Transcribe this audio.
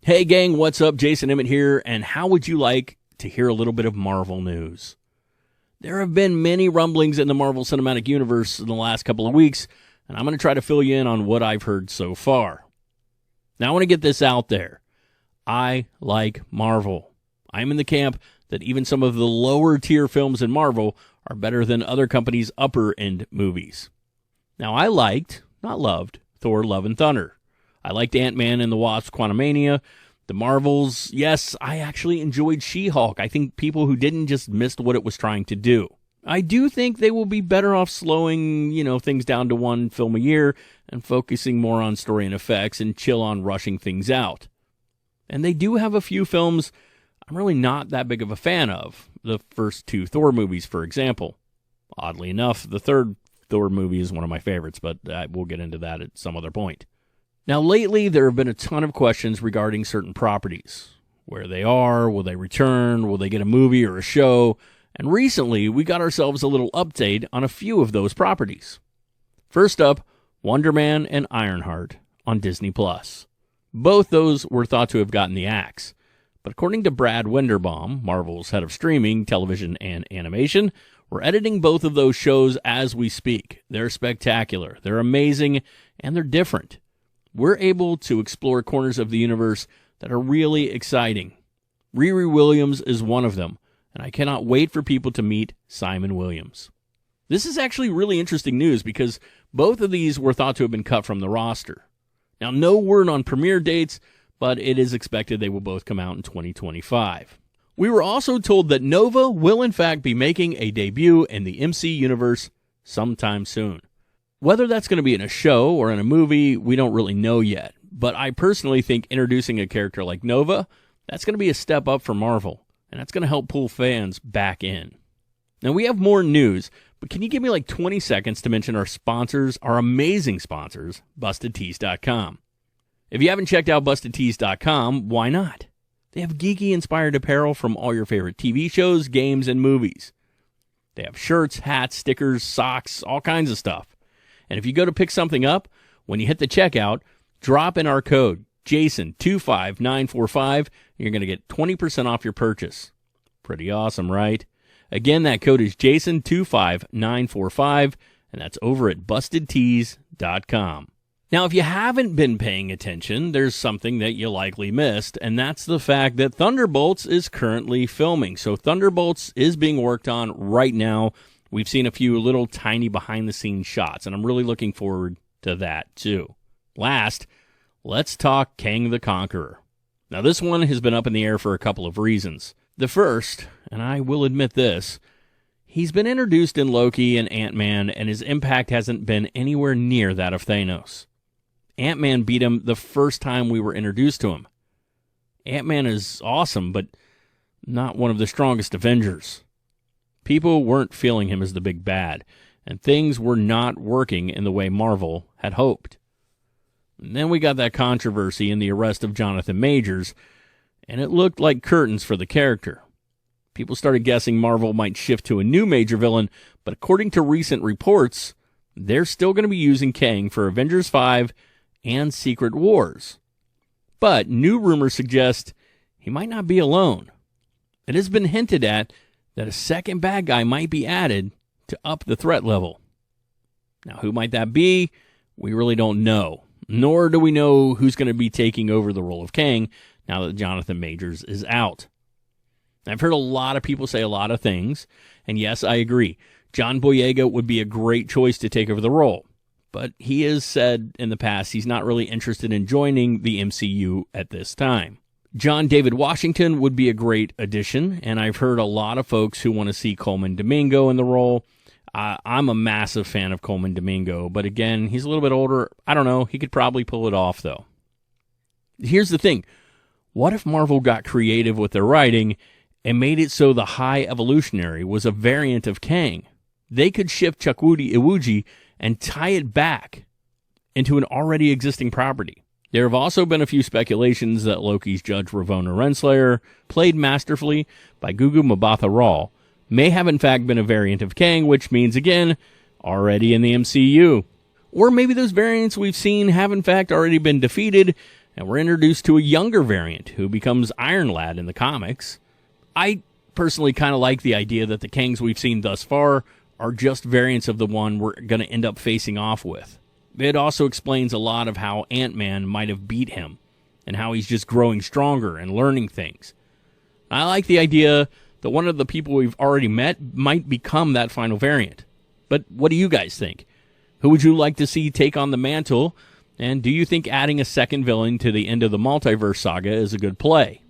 Hey gang, what's up? Jason Emmett here, and how would you like to hear a little bit of Marvel news? There have been many rumblings in the Marvel Cinematic Universe in the last couple of weeks, and I'm going to try to fill you in on what I've heard so far. Now I want to get this out there. I like Marvel. I'm in the camp that even some of the lower tier films in Marvel are better than other companies' upper end movies. Now I liked, not loved, Thor: Love and Thunder. I liked Ant-Man and the Wasp: Quantumania. The Marvels, yes, I actually enjoyed She-Hulk. I think people who didn't just missed what it was trying to do. I do think they will be better off slowing, things down to one film a year and focusing more on story and effects and chill on rushing things out. And they do have a few films I'm really not that big of a fan of. The first two Thor movies, for example. Oddly enough, the third Thor movie is one of my favorites, but we'll get into that at some other point. Now, lately, there have been a ton of questions regarding certain properties. Where they are, will they return, will they get a movie or a show? And recently, we got ourselves a little update on a few of those properties. First up, Wonder Man and Ironheart on Disney+. Both those were thought to have gotten the axe. But according to Brad Winderbaum, Marvel's head of streaming, television, and animation, we're editing both of those shows as we speak. They're spectacular, they're amazing, and they're different. We're able to explore corners of the universe that are really exciting. Riri Williams is one of them, and I cannot wait for people to meet Simon Williams. This is actually really interesting news because both of these were thought to have been cut from the roster. Now, no word on premiere dates, but it is expected they will both come out in 2025. We were also told that Nova will in fact be making a debut in the MC universe sometime soon. Whether that's going to be in a show or in a movie, we don't really know yet. But I personally think introducing a character like Nova, that's going to be a step up for Marvel. And that's going to help pull fans back in. Now, we have more news, but can you give me like 20 seconds to mention our sponsors, our amazing sponsors, BustedTees.com. If you haven't checked out BustedTees.com, why not? They have geeky-inspired apparel from all your favorite TV shows, games, and movies. They have shirts, hats, stickers, socks, all kinds of stuff. And if you go to pick something up, when you hit the checkout, drop in our code, Jason25945, and you're going to get 20% off your purchase. Pretty awesome, right? Again, that code is Jason25945, and that's over at BustedTees.com. Now, if you haven't been paying attention, there's something that you likely missed, and that's the fact that Thunderbolts is currently filming. So Thunderbolts is being worked on right now. We've seen a few little tiny behind-the-scenes shots, and I'm really looking forward to that, too. Last, let's talk Kang the Conqueror. Now, this one has been up in the air for a couple of reasons. The first, and I will admit this, he's been introduced in Loki and Ant-Man, and his impact hasn't been anywhere near that of Thanos. Ant-Man beat him the first time we were introduced to him. Ant-Man is awesome, but not one of the strongest Avengers. People weren't feeling him as the big bad, and things were not working in the way Marvel had hoped. And then we got that controversy in the arrest of Jonathan Majors, and it looked like curtains for the character. People started guessing Marvel might shift to a new major villain, but according to recent reports, they're still going to be using Kang for Avengers 5 and Secret Wars. But new rumors suggest he might not be alone. It has been hinted at that a second bad guy might be added to up the threat level. Now, who might that be? We really don't know. Nor do we know who's going to be taking over the role of Kang now that Jonathan Majors is out. I've heard a lot of people say a lot of things, and yes, I agree. John Boyega would be a great choice to take over the role, but he has said in the past he's not really interested in joining the MCU at this time. John David Washington would be a great addition, and I've heard a lot of folks who want to see Coleman Domingo in the role. I'm a massive fan of Coleman Domingo, but again, he's a little bit older. I don't know. He could probably pull it off, though. Here's the thing. What if Marvel got creative with their writing and made it so the High Evolutionary was a variant of Kang? They could shift Chukwudi Iwuji and tie it back into an already existing property. There have also been a few speculations that Loki's Judge Ravonna Renslayer, played masterfully by Gugu Mbatha-Raw, may have in fact been a variant of Kang, which means, again, already in the MCU. Or maybe those variants we've seen have in fact already been defeated, and we're introduced to a younger variant who becomes Iron Lad in the comics. I personally kind of like the idea that the Kangs we've seen thus far are just variants of the one we're going to end up facing off with. It also explains a lot of how Ant-Man might have beat him, and how he's just growing stronger and learning things. I like the idea that one of the people we've already met might become that final variant. But what do you guys think? Who would you like to see take on the mantle? And do you think adding a second villain to the end of the multiverse saga is a good play?